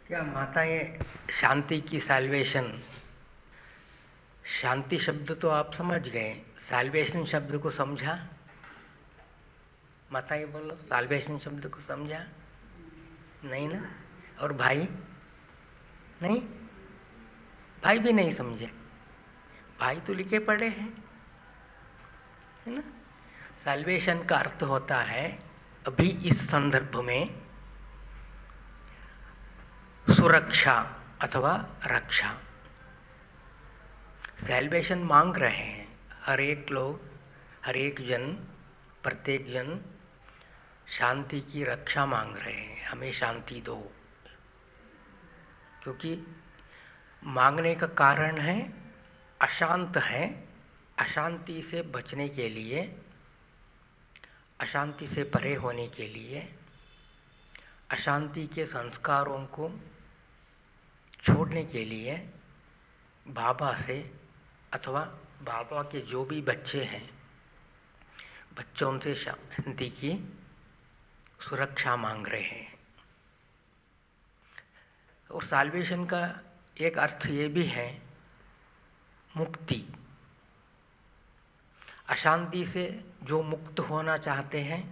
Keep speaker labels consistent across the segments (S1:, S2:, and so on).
S1: क्या माताएं शांति की सैल्वेशन, शांति शब्द तो आप समझ गए, सैल्वेशन शब्द को समझा? माताएं बोलो, सैल्वेशन शब्द को समझा? नहीं ना? और भाई? नहीं, भाई भी नहीं समझे। भाई तो लिखे पढ़े हैं, है ना? सैल्वेशन का अर्थ होता है अभी इस संदर्भ में सुरक्षा अथवा रक्षा। सैल्वेशन मांग रहे हैं हर एक लोग, हर एक जन, प्रत्येक जन शांति की रक्षा मांग रहे हैं। हमें शांति दो, क्योंकि मांगने का कारण है अशांत है। अशांति से बचने के लिए, अशांति से परे होने के लिए, अशांति के संस्कारों को छोड़ने के लिए बाबा से अथवा बाबा के जो भी बच्चे हैं, बच्चों से शांति की सुरक्षा मांग रहे हैं। और साल्वेशन का एक अर्थ ये भी है मुक्ति। अशांति से जो मुक्त होना चाहते हैं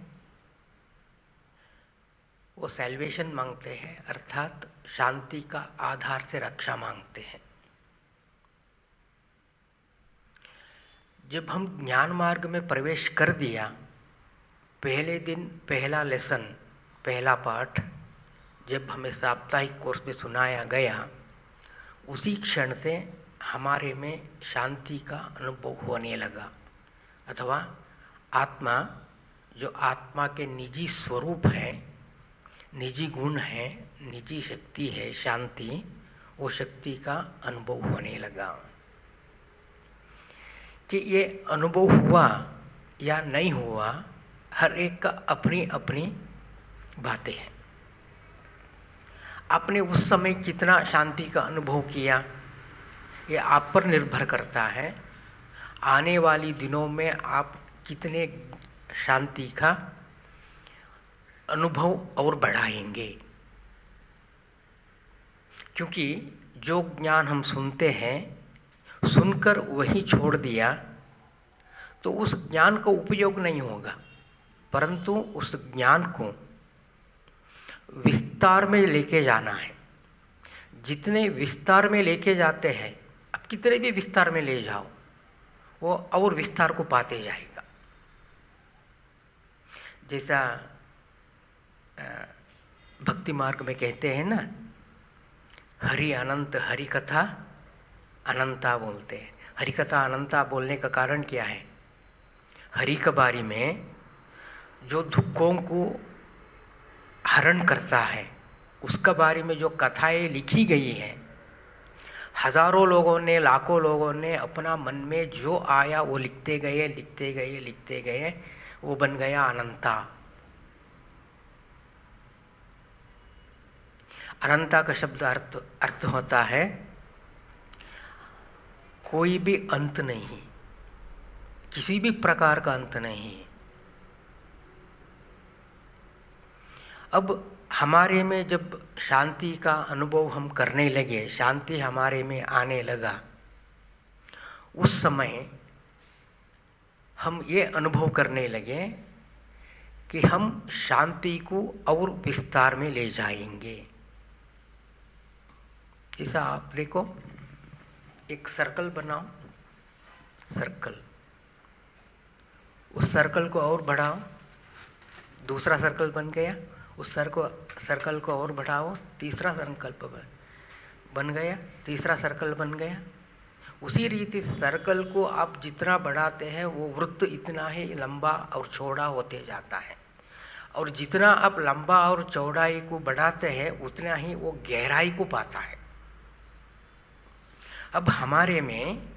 S1: वो सैल्वेशन मांगते हैं, अर्थात शांति का आधार से रक्षा मांगते हैं। जब हम ज्ञान मार्ग में प्रवेश कर दिया, पहले दिन पहला लेसन, पहला पाठ जब हमें साप्ताहिक कोर्स में सुनाया गया, उसी क्षण से हमारे में शांति का अनुभव होने लगा। अथवा आत्मा, जो आत्मा के निजी स्वरूप है, निजी गुण है, निजी शक्ति है शांति, वो शक्ति का अनुभव होने लगा। कि ये अनुभव हुआ या नहीं हुआ, हर एक का अपनी अपनी बातें हैं। आपने उस समय कितना शांति का अनुभव किया, ये आप पर निर्भर करता है। आने वाली दिनों में आप कितने शांति का अनुभव और बढ़ाएंगे। क्योंकि जो ज्ञान हम सुनते हैं, सुनकर वही छोड़ दिया तो उस ज्ञान का उपयोग नहीं होगा, परंतु उस ज्ञान को विस्तार में लेके जाना है। जितने विस्तार में लेके जाते हैं, अब कितने भी विस्तार में ले जाओ, वो और विस्तार को पाते जाएगा। जैसा भक्ति मार्ग में कहते हैं ना, हरि अनंत, हरि कथा अनंता बोलते हैं। हरि कथा अनंता बोलने का कारण क्या है? हरि के बारे में जो दुखों को हरण करता है, उसके बारे में जो कथाएं लिखी गई हैं, हजारों लोगों ने, लाखों लोगों ने अपना मन में जो आया वो लिखते गए, लिखते गए, लिखते गए, वो बन गया अनंता। अनंता का शब्द अर्थ होता है कोई भी अंत नहीं, किसी भी प्रकार का अंत नहीं। अब हमारे में जब शांति का अनुभव हम करने लगे, शांति हमारे में आने लगा, उस समय हम ये अनुभव करने लगे कि हम शांति को और विस्तार में ले जाएंगे। जैसा आप देखो, एक सर्कल बनाओ, सर्कल, उस सर्कल को और बढ़ाओ, दूसरा सर्कल बन गया। उस सर्कल को और बढ़ाओ, तीसरा सर्कल बन गया, तीसरा सर्कल बन गया। उसी रीति सर्कल को आप जितना बढ़ाते हैं वो वृत्त इतना ही लंबा और चौड़ा होते जाता है, और जितना आप लंबा और चौड़ाई को बढ़ाते हैं उतना ही वो गहराई को पाता है। अब हमारे में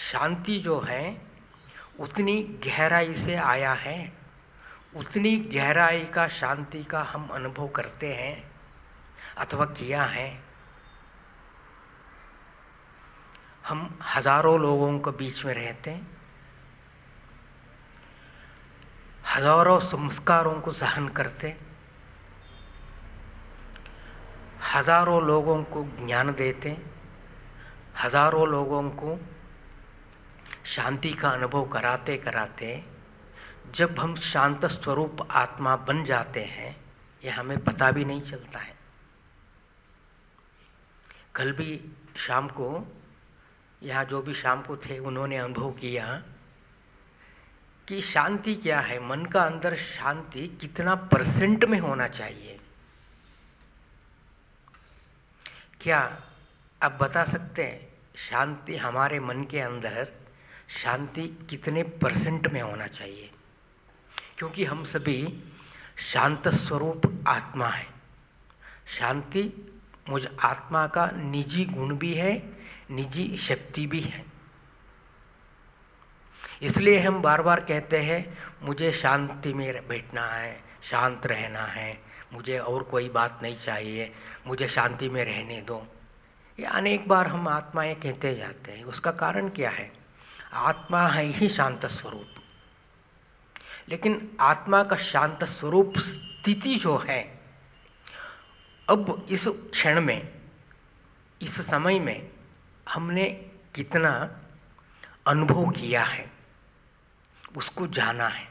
S1: शांति जो है उतनी गहराई से आया है, उतनी गहराई का शांति का हम अनुभव करते हैं अथवा किया है। हम हजारों लोगों के बीच में रहते हैं, हजारों संस्कारों को सहन करते, हजारों लोगों को ज्ञान देते, हजारों लोगों को शांति का अनुभव कराते कराते जब हम शांत स्वरूप आत्मा बन जाते हैं, ये हमें पता भी नहीं चलता है। कल भी शाम को यहाँ जो भी शाम को थे उन्होंने अनुभव किया कि शांति क्या है, मन का अंदर शांति कितना % में होना चाहिए। क्या आप बता सकते हैं शांति हमारे मन के अंदर शांति कितने % में होना चाहिए? क्योंकि हम सभी शांत स्वरूप आत्मा है। शांति मुझ आत्मा का निजी गुण भी है, निजी शक्ति भी है। इसलिए हम बार बार कहते हैं मुझे शांति में बैठना है, शांत रहना है, मुझे और कोई बात नहीं चाहिए, मुझे शांति में रहने दो। ये अनेक बार हम आत्माएं कहते जाते हैं। उसका कारण क्या है? आत्मा है ही शांत स्वरूप। लेकिन आत्मा का शांत स्वरूप स्थिति जो है, अब इस क्षण में, इस समय में हमने कितना अनुभव किया है, उसको जाना है।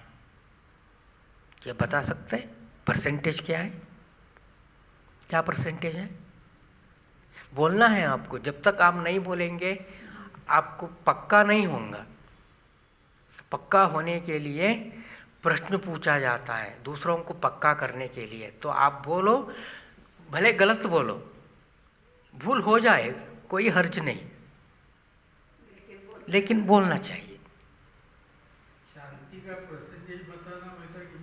S1: क्या बता सकते हैं % क्या है? क्या % है? बोलना है आपको। जब तक आप नहीं बोलेंगे आपको पक्का नहीं होगा। पक्का होने के लिए प्रश्न पूछा जाता है दूसरों को पक्का करने के लिए। तो आप बोलो, भले गलत बोलो, भूल हो जाए, कोई हर्ज नहीं, लेकिन बोलना चाहिए।
S2: शांति का % बताना वैसा कि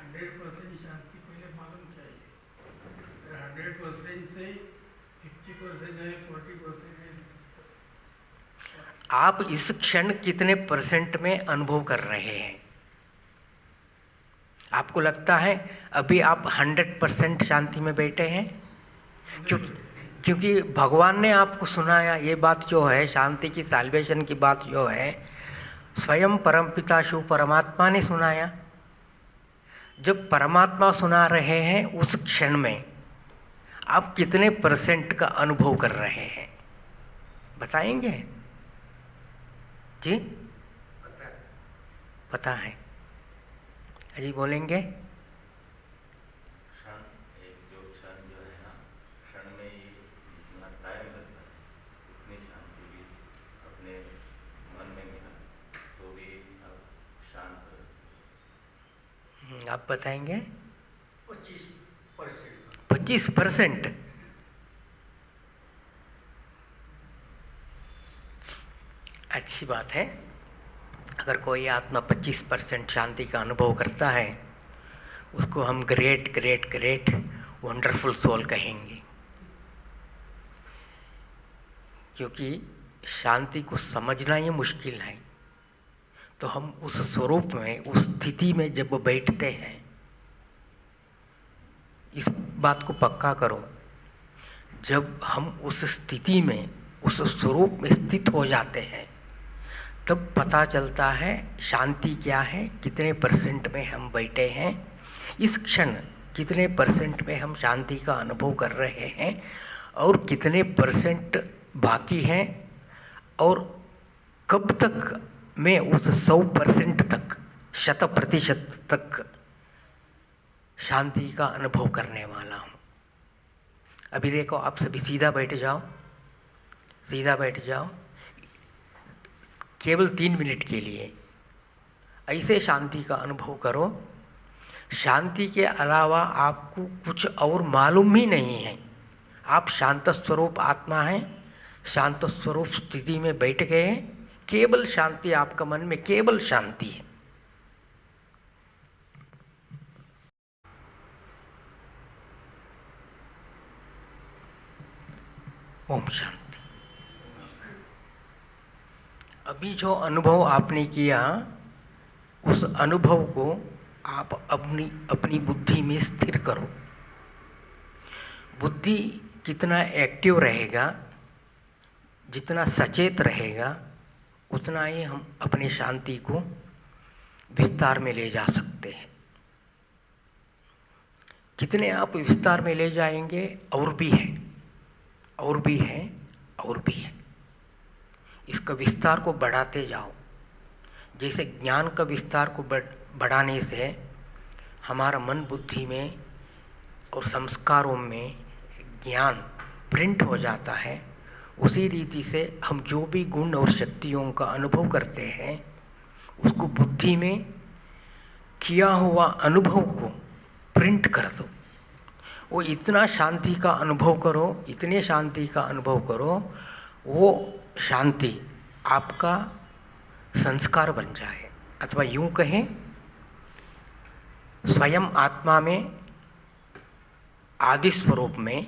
S2: 100% शांति पहले मालूम चाहिए। 100% से 50% है, 40% है।
S1: आप इस क्षण कितने % में अनुभव कर रहे हैं? आपको लगता है अभी आप 100% शांति में बैठे हैं? क्योंकि भगवान ने आपको सुनाया ये बात जो है, शांति की, साल्वेशन की बात जो है, स्वयं परमपिता शिव परमात्मा ने सुनाया। जब परमात्मा सुना रहे हैं उस क्षण में आप कितने % का अनुभव कर रहे हैं? बताएंगे जी? पता है अजी, बोलेंगे? आप बताएंगे? 25%। अच्छी बात है। अगर कोई आत्मा 25% शांति का अनुभव करता है, उसको हम great great great wonderful soul कहेंगे। क्योंकि शांति को समझना ही मुश्किल है। तो हम उस स्वरूप में, उस स्थिति में जब बैठते हैं, इस बात को पक्का करो, जब हम उस स्थिति में, उस स्वरूप में स्थित हो जाते हैं, तब पता चलता है शांति क्या है, कितने % में हम बैठे हैं, इस क्षण कितने % में हम शांति का अनुभव कर रहे हैं और कितने % बाकी हैं, और कब तक मैं उस 100% तक, 100% तक शांति का अनुभव करने वाला हूँ। अभी देखो, आप सभी सीधा बैठ जाओ, सीधा बैठ जाओ, केवल 3 मिनट के लिए ऐसे शांति का अनुभव करो। शांति के अलावा आपको कुछ और मालूम ही नहीं है। आप शांत स्वरूप आत्मा हैं, शांत स्वरूप स्थिति में बैठ गए, केवल शांति, आपका मन में केवल शांति है। ओम शांति। अभी जो अनुभव आपने किया, उस अनुभव को आप अपनी बुद्धि में स्थिर करो। बुद्धि कितना एक्टिव रहेगा, जितना सचेत रहेगा, उतना ही हम अपनी शांति को विस्तार में ले जा सकते हैं। कितने आप विस्तार में ले जाएंगे, और भी है, और भी है, और भी है। इसका विस्तार को बढ़ाते जाओ। जैसे ज्ञान का विस्तार को बढ़ाने से हमारा मन बुद्धि में और संस्कारों में ज्ञान प्रिंट हो जाता है, उसी रीति से हम जो भी गुण और शक्तियों का अनुभव करते हैं उसको बुद्धि में किया हुआ अनुभव को प्रिंट कर दो। वो इतना शांति का अनुभव करो, इतने शांति का अनुभव करो, वो शांति आपका संस्कार बन जाए। अथवा यूं कहें, स्वयं आत्मा में, आदि स्वरूप में,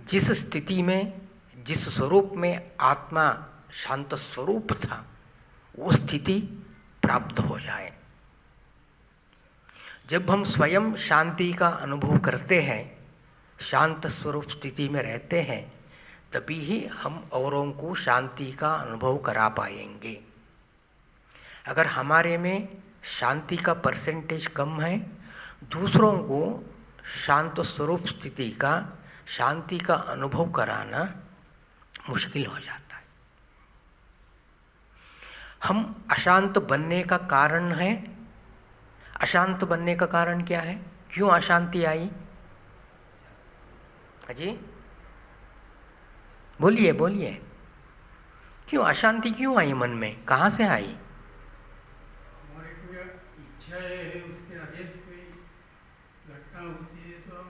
S1: जिस स्थिति में, जिस स्वरूप में आत्मा शांत स्वरूप था, वो स्थिति प्राप्त हो जाए। जब हम स्वयं शांति का अनुभव करते हैं, शांत स्वरूप स्थिति में रहते हैं, तभी ही हम औरों को शांति का अनुभव करा पाएंगे। अगर हमारे में शांति का परसेंटेज कम है, दूसरों को शांत स्वरूप स्थिति का, शांति का अनुभव कराना मुश्किल हो जाता है। हम अशांत बनने का कारण है, अशांत बनने का कारण क्या है? क्यों अशांति आई? अजी बोलिए बोलिए, क्यों अशांति क्यों आई मन में, कहाँ से आई?
S2: हमारी कोई इच्छा है, उसके अगेंस्ट कोई घटना होती है तो हम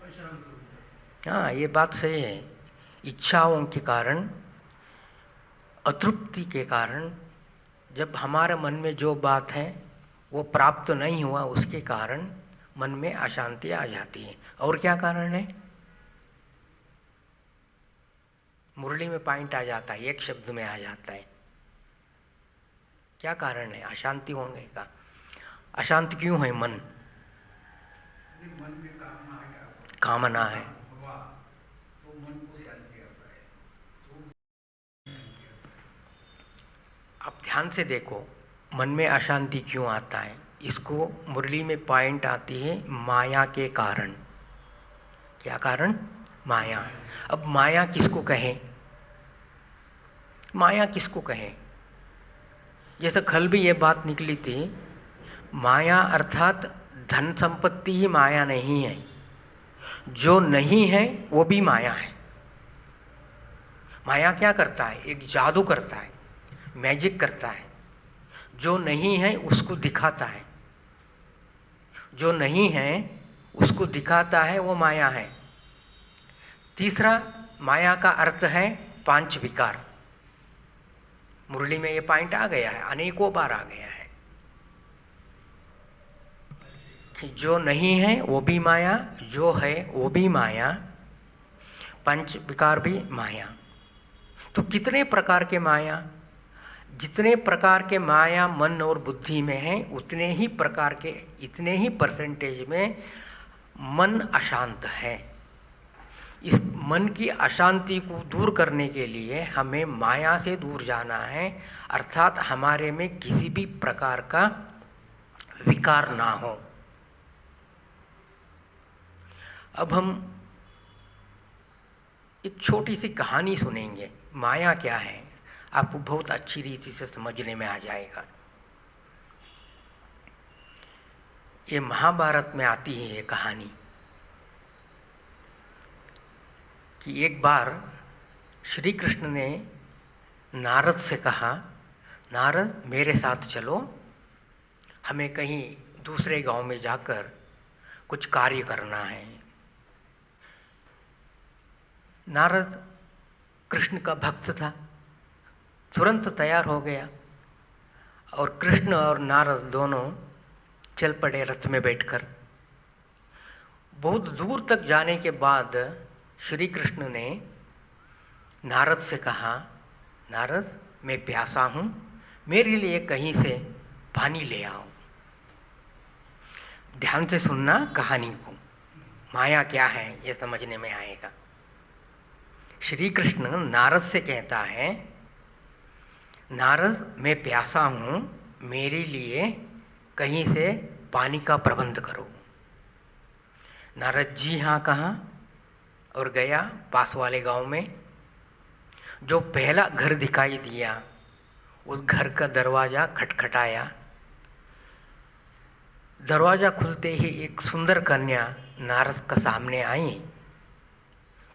S2: अशांत हो जाते हैं।
S1: हाँ, ये बात सही है। इच्छाओं के कारण, अतृप्ति के कारण, जब हमारे मन में जो बात है वो प्राप्त नहीं हुआ, उसके कारण मन में अशांति आ जाती है। और क्या कारण है? मुरली में पॉइंट आ जाता है, एक शब्द में आ जाता है। क्या कारण है अशांति होने का? अशांत क्यों है मन?
S2: मन में कामना है,
S1: कामना है।
S2: तो मन को शांति आता है।
S1: आप ध्यान से देखो, मन में अशांति क्यों आता है। इसको मुरली में पॉइंट आती है माया के कारण। क्या कारण? माया। अब माया किसको कहें? माया किसको कहें? जैसे कल भी ये बात निकली थी, माया अर्थात धन संपत्ति ही माया नहीं है, जो नहीं है वो भी माया है। माया क्या करता है? एक जादू करता है, मैजिक करता है। जो नहीं है उसको दिखाता है, जो नहीं है उसको दिखाता है, वो माया है। तीसरा, माया का अर्थ है पांच विकार। मुरली में ये पॉइंट आ गया है, अनेकों बार आ गया है कि जो नहीं है वो भी माया, जो है वो भी माया, पंच विकार भी माया। तो कितने प्रकार के माया? जितने प्रकार के माया मन और बुद्धि में है, उतने ही प्रकार के, इतने ही परसेंटेज में मन अशांत है। इस मन की अशांति को दूर करने के लिए हमें माया से दूर जाना है, अर्थात हमारे में किसी भी प्रकार का विकार ना हो। अब हम एक छोटी सी कहानी सुनेंगे, माया क्या है, आपको बहुत अच्छी रीति से समझने में आ जाएगा। ये महाभारत में आती है ये कहानी कि एक बार श्री कृष्ण ने नारद से कहा, नारद मेरे साथ चलो, हमें कहीं दूसरे गांव में जाकर कुछ कार्य करना है। नारद कृष्ण का भक्त था, तुरंत तैयार हो गया और कृष्ण और नारद दोनों चल पड़े रथ में बैठकर। बहुत दूर तक जाने के बाद श्री कृष्ण ने नारद से कहा, नारद मैं प्यासा हूँ, मेरे लिए कहीं से पानी ले आओ। ध्यान से सुनना कहानी को, माया क्या है ये समझने में आएगा। श्री कृष्ण नारद से कहता है, नारद मैं प्यासा हूँ, मेरे लिए कहीं से पानी का प्रबंध करो। नारद जी हाँ कहा और गया पास वाले गांव में। जो पहला घर दिखाई दिया उस घर का दरवाज़ा खटखटाया। दरवाज़ा खुलते ही एक सुंदर कन्या नारद का सामने आई।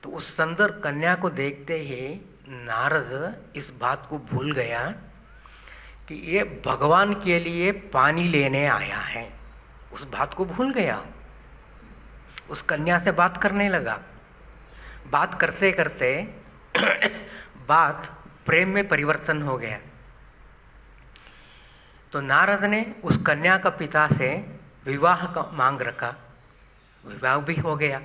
S1: तो उस सुंदर कन्या को देखते ही नारद इस बात को भूल गया कि ये भगवान के लिए पानी लेने आया है। उस बात को भूल गया। उस कन्या से बात करने लगा। बात करते करते बात प्रेम में परिवर्तन हो गया। तो नारद ने उस कन्या का पिता से विवाह का मांग रखा। विवाह भी हो गया,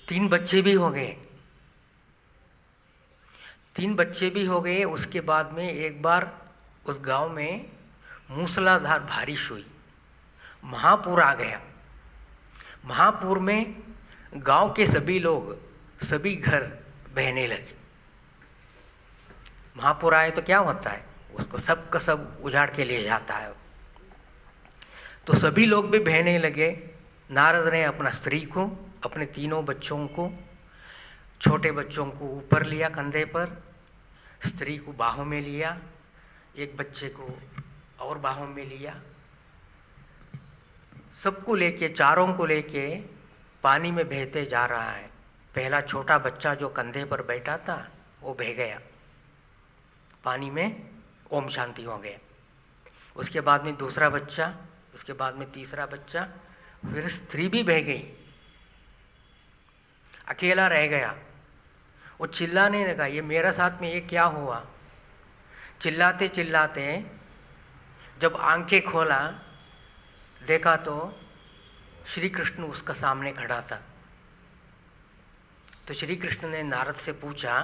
S1: 3 बच्चे भी हो गए। 3 बच्चे भी हो गए। उसके बाद में एक बार उस गांव में मूसलाधार बारिश हुई, महापूर आ गया। महापूर में गांव के सभी लोग, सभी घर बहने लगे। महापूर आए तो क्या होता है, उसको सब का सब उजाड़ के ले जाता है। तो सभी लोग भी बहने लगे। नारद ने अपना स्त्री को, अपने 3 बच्चों को, छोटे बच्चों को ऊपर लिया कंधे पर, स्त्री को बाहों में लिया, एक बच्चे को और बाहों में लिया। सबको लेके, चारों को लेके पानी में बहते जा रहा है। पहला छोटा बच्चा जो कंधे पर बैठा था वो बह गया पानी में, ओम शांति हो गया। उसके बाद में दूसरा बच्चा, उसके बाद में तीसरा बच्चा, फिर स्त्री भी बह गई, अकेला रह गया। वो चिल्लाने लगा, ये मेरे साथ में ये क्या हुआ। चिल्लाते चिल्लाते जब आंखें खोला, देखा तो श्री कृष्ण उसका सामने खड़ा था। तो श्री कृष्ण ने नारद से पूछा,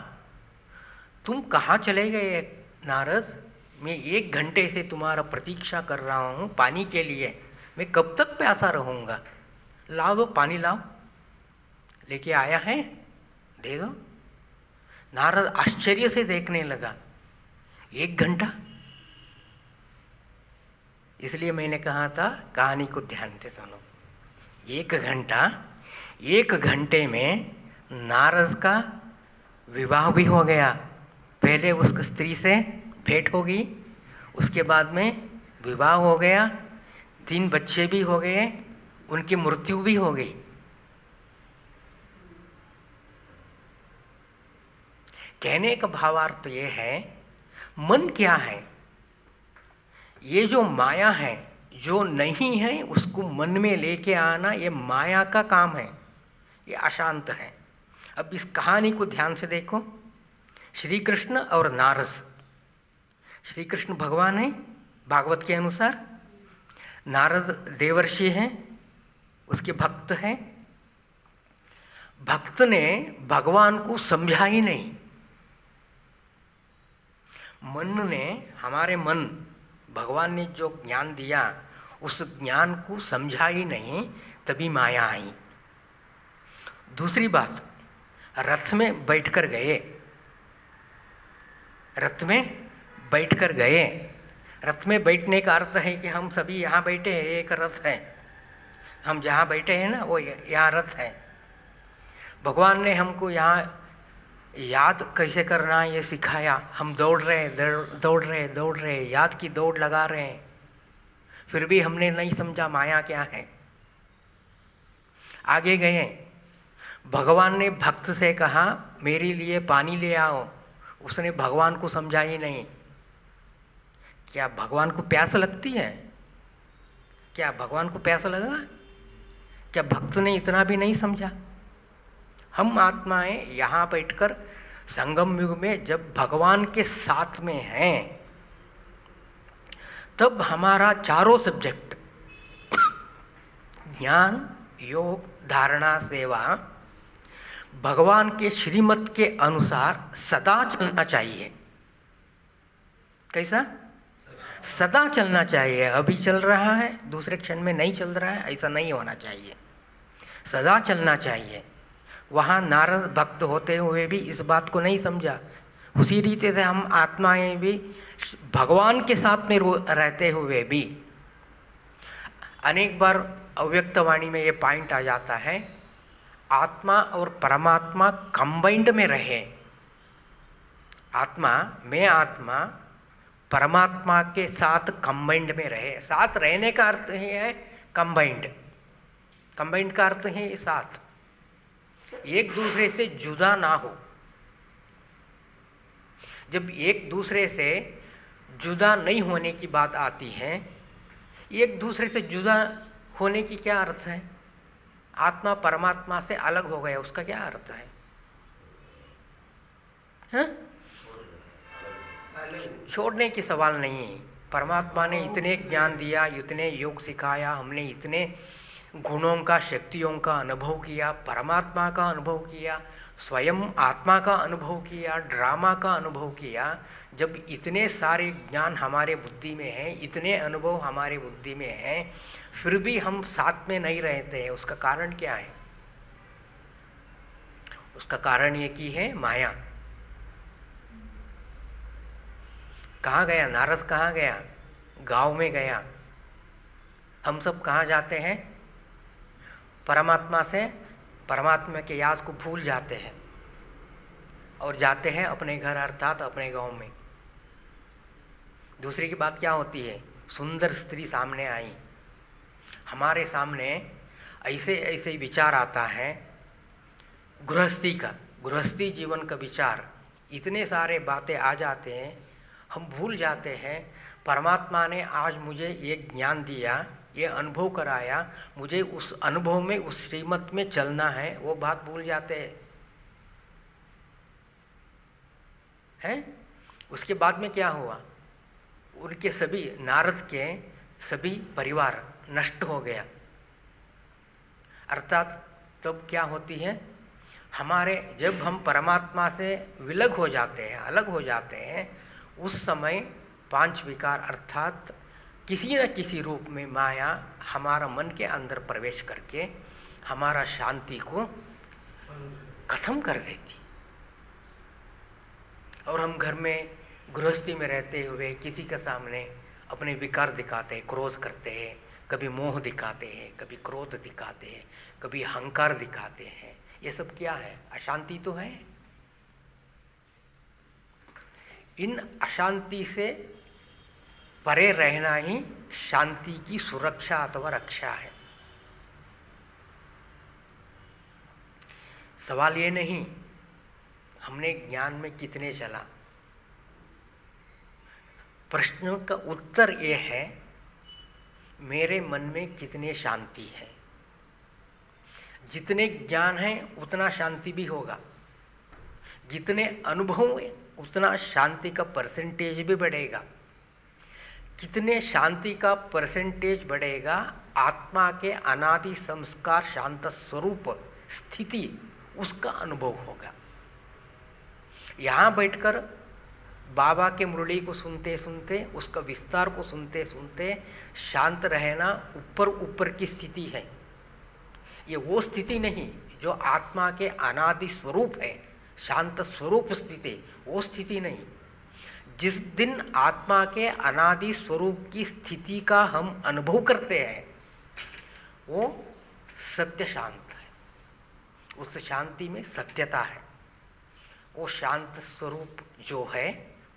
S1: तुम कहाँ चले गए नारद? मैं 1 घंटे से तुम्हारा प्रतीक्षा कर रहा हूँ पानी के लिए, मैं कब तक प्यासा रहूँगा? लाओ दो, पानी लाओ। लेके आया है, दे दो। नारद आश्चर्य से देखने लगा, 1 घंटा? इसलिए मैंने कहा था कहानी को ध्यान से सुनो। 1 घंटा, 1 घंटे में नारद का विवाह भी हो गया। पहले उस स्त्री से भेंट होगी, उसके बाद में विवाह हो गया, 3 बच्चे भी हो गए, उनकी मृत्यु भी हो गई। कहने का भावार्थ ये है, मन क्या है? ये जो माया है, जो नहीं है उसको मन में लेके आना, ये माया का काम है, ये अशांत है। अब इस कहानी को ध्यान से देखो। श्री कृष्ण और नारद। श्री कृष्ण भगवान है भागवत के अनुसार, नारद देवर्षि हैं, उसके भक्त हैं। भक्त ने भगवान को समझा ही नहीं। मन ने, हमारे मन, भगवान ने जो ज्ञान दिया उस ज्ञान को समझा ही नहीं, तभी माया आई। दूसरी बात, रथ में बैठकर गए, रथ में बैठकर गए। रथ में बैठने का अर्थ है कि हम सभी यहाँ बैठे हैं, एक रथ है। हम जहाँ बैठे हैं ना, वो यहाँ रथ है। भगवान ने हमको यहाँ याद कैसे करना ये सिखाया। हम दौड़ रहे, याद की दौड़ लगा रहे हैं, फिर भी हमने नहीं समझा माया क्या है। आगे गए, भगवान ने भक्त से कहा मेरे लिए पानी ले आओ, उसने भगवान को समझा ही नहीं। क्या भगवान को प्यास लगती है? क्या भगवान को प्यास लगा? क्या भक्त ने इतना भी नहीं समझा? हम आत्माएं यहाँ बैठकर संगम युग में जब भगवान के साथ में हैं, तब हमारा चारों सब्जेक्ट ज्ञान, योग, धारणा, सेवा भगवान के श्रीमत के अनुसार सदा चलना चाहिए। कैसा? सदा चलना चाहिए। अभी चल रहा है, दूसरे क्षण में नहीं चल रहा है, ऐसा नहीं होना चाहिए। सदा चलना चाहिए। वहाँ नारद भक्त होते हुए भी इस बात को नहीं समझा। उसी रीति से हम आत्माएं भी भगवान के साथ में रहते हुए भी अनेक बार अव्यक्त वाणी में ये पॉइंट आ जाता है, आत्मा और परमात्मा कंबाइंड में रहे। आत्मा, मैं आत्मा परमात्मा के साथ कंबाइंड में रहे। साथ रहने का अर्थ ही है कंबाइंड। कंबाइंड का अर्थ है साथ, एक दूसरे से जुदा ना हो। जब एक दूसरे से जुदा नहीं होने की बात आती है, एक दूसरे से जुदा होने की क्या अर्थ है? आत्मा परमात्मा से अलग हो गया, उसका क्या अर्थ है? हाँ? छोड़ने की सवाल नहीं है। परमात्मा ने इतने ज्ञान दिया, इतने योग सिखाया, हमने इतने गुणों का, शक्तियों का अनुभव किया, परमात्मा का अनुभव किया, स्वयं आत्मा का अनुभव किया, ड्रामा का अनुभव किया। जब इतने सारे ज्ञान हमारे बुद्धि में हैं, इतने अनुभव हमारे बुद्धि में हैं, फिर भी हम साथ में नहीं रहते हैं, उसका कारण क्या है? उसका कारण ये की है माया। कहाँ गया नारद? कहाँ गया? गांव में गया। हम सब कहाँ जाते हैं? परमात्मा से, परमात्मा के याद को भूल जाते हैं और जाते हैं अपने घर, अर्थात अपने गांव में। दूसरी की बात क्या होती है? सुंदर स्त्री सामने आई, हमारे सामने ऐसे ऐसे विचार आता है गृहस्थी का, गृहस्थी जीवन का विचार, इतने सारे बातें आ जाते हैं, हम भूल जाते हैं परमात्मा ने आज मुझे ये ज्ञान दिया, ये अनुभव कराया, मुझे उस अनुभव में, उस श्रीमत में चलना है, वो बात भूल जाते हैं। उसके बाद में क्या हुआ? उनके सभी, नारद के सभी परिवार नष्ट हो गया। अर्थात तब क्या होती है, हमारे, जब हम परमात्मा से विलग हो जाते हैं, अलग हो जाते हैं, उस समय पांच विकार अर्थात किसी न किसी रूप में माया हमारा मन के अंदर प्रवेश करके हमारा शांति को खत्म कर देती। और हम घर में गृहस्थी में रहते हुए किसी के सामने अपने विकार दिखाते हैं, क्रोध करते हैं, कभी मोह दिखाते हैं, कभी क्रोध दिखाते हैं, कभी अहंकार दिखाते हैं। ये सब क्या है? अशांति तो है। इन अशांति से परे रहना ही शांति की सुरक्षा अथवा रक्षा है। सवाल ये नहीं हमने ज्ञान में कितने चला, प्रश्न का उत्तर ये है मेरे मन में कितने शांति है। जितने ज्ञान है उतना शांति भी होगा, जितने अनुभव उतना शांति का परसेंटेज भी बढ़ेगा। कितने शांति का परसेंटेज बढ़ेगा? आत्मा के अनादि संस्कार शांत स्वरूप स्थिति, उसका अनुभव होगा। यहाँ बैठकर बाबा के मुरली को सुनते सुनते, उसका विस्तार को सुनते सुनते शांत रहना ऊपर ऊपर की स्थिति है। ये वो स्थिति नहीं जो आत्मा के अनादि स्वरूप है, शांत स्वरूप स्थिति, वो स्थिति नहीं। जिस दिन आत्मा के अनादि स्वरूप की स्थिति का हम अनुभव करते हैं, वो सत्य शांत है। उस शांति में सत्यता है। वो शांत स्वरूप जो है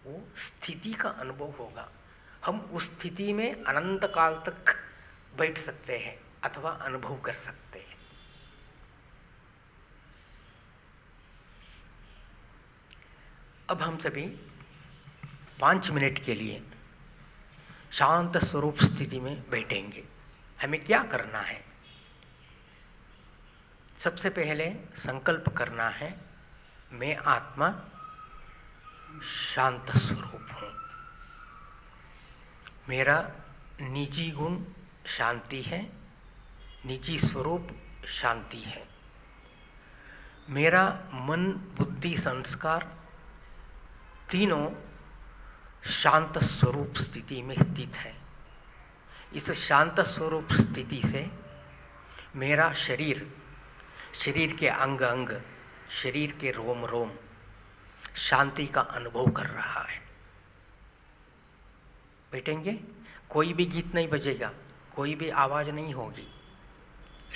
S1: वो स्थिति का अनुभव होगा। हम उस स्थिति में अनंत काल तक बैठ सकते हैं अथवा अनुभव कर सकते हैं। अब हम सभी 5 मिनट के लिए शांत स्वरूप स्थिति में बैठेंगे। हमें क्या करना है? सबसे पहले संकल्प करना है, मैं आत्मा शांत स्वरूप हूँ। मेरा निजी गुण शांति है, निजी स्वरूप शांति है। मेरा मन, बुद्धि, संस्कार तीनों शांत स्वरूप स्थिति में स्थित है। इस शांत स्वरूप स्थिति से मेरा शरीर, शरीर के अंग अंग, शरीर के रोम रोम शांति का अनुभव कर रहा है। बैठेंगे, कोई भी गीत नहीं बजेगा, कोई भी आवाज़ नहीं होगी।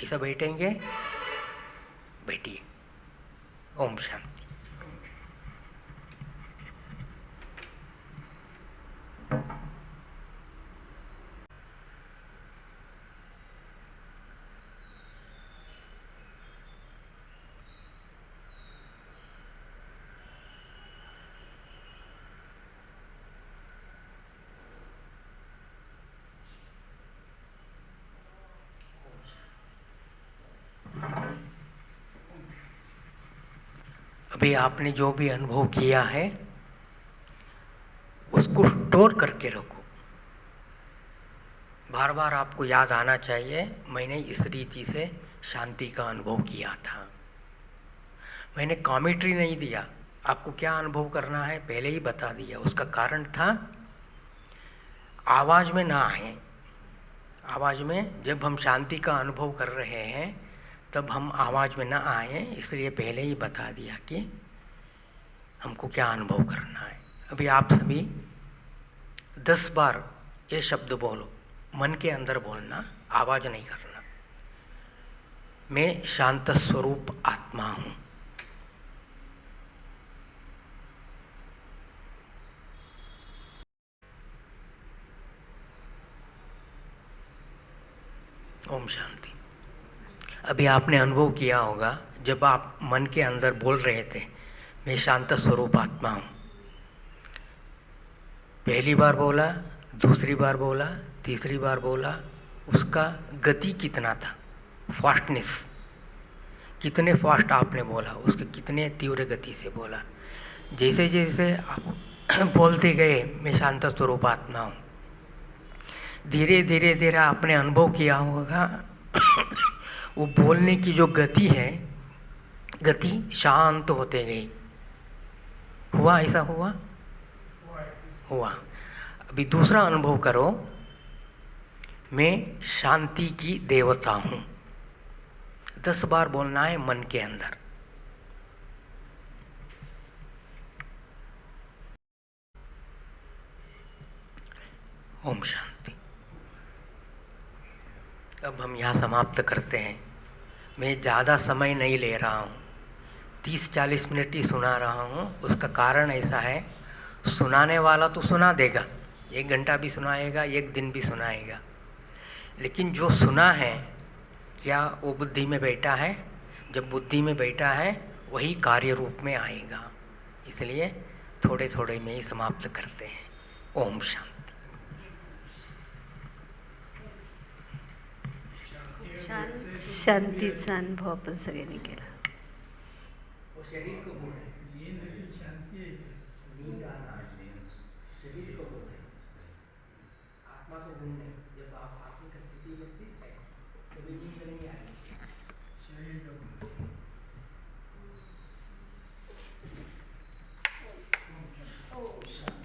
S1: ऐसा बैठेंगे, बैठिए। ओम शांति। अभी आपने जो भी अनुभव किया है उसको स्टोर करके रखो। बार बार आपको याद आना चाहिए, मैंने इस रीति से शांति का अनुभव किया था। मैंने कॉमेंट्री नहीं दिया, आपको क्या अनुभव करना है पहले ही बता दिया। उसका कारण था आवाज़ में ना आए। आवाज़ में जब हम शांति का अनुभव कर रहे हैं तब हम आवाज़ में ना आए, इसलिए पहले ही बता दिया कि हमको क्या अनुभव करना है। अभी आप सभी 10 बार ये शब्द बोलो, मन के अंदर बोलना, आवाज़ नहीं करना। मैं शांत स्वरूप आत्मा हूँ। ओम शांति। अभी आपने अनुभव किया होगा जब आप मन के अंदर बोल रहे थे मैं शांत स्वरूप आत्मा हूँ, पहली बार बोला, दूसरी बार बोला, तीसरी बार बोला, उसका गति कितना था, फास्टनेस कितने फास्ट आपने बोला, उसके कितने तीव्र गति से बोला। जैसे जैसे आप बोलते गए मैं शांत स्वरूप आत्मा हूँ, धीरे धीरे धीरे आपने अनुभव किया होगा वो बोलने की जो गति है, गति शांत होते गई। हुआ, ऐसा हुआ? हुआ। अभी दूसरा अनुभव करो, मैं शांति की देवता हूँ। 10 बार बोलना है मन के अंदर। ओम शांति। अब हम यहाँ समाप्त करते हैं। मैं ज़्यादा समय नहीं ले रहा हूँ, 30-40 मिनट ही सुना रहा हूँ। उसका कारण ऐसा है, सुनाने वाला तो सुना देगा, 1 घंटा भी सुनाएगा, 1 दिन भी सुनाएगा, लेकिन जो सुना है क्या वो बुद्धि में बैठा है? जब बुद्धि में बैठा है वही कार्य रूप में आएगा। इसलिए थोड़े थोड़े में ही समाप्त करते हैं। ओम शांति।
S3: शांतीचा अनुभव आपण सगळ्यांनी केला।
S1: वो शरीर को गुण है,
S2: नींद की शांति है क्या?
S1: नींद आना शरीर को गुण है, आत्मा को गुण नहीं। जब आप आत्मिक स्थिति में स्थित है कभी नींद नहीं आएगी।
S2: शरीर का गुण है।
S1: ओम शांति।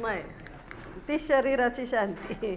S3: नाही, ती शरीराची शांती.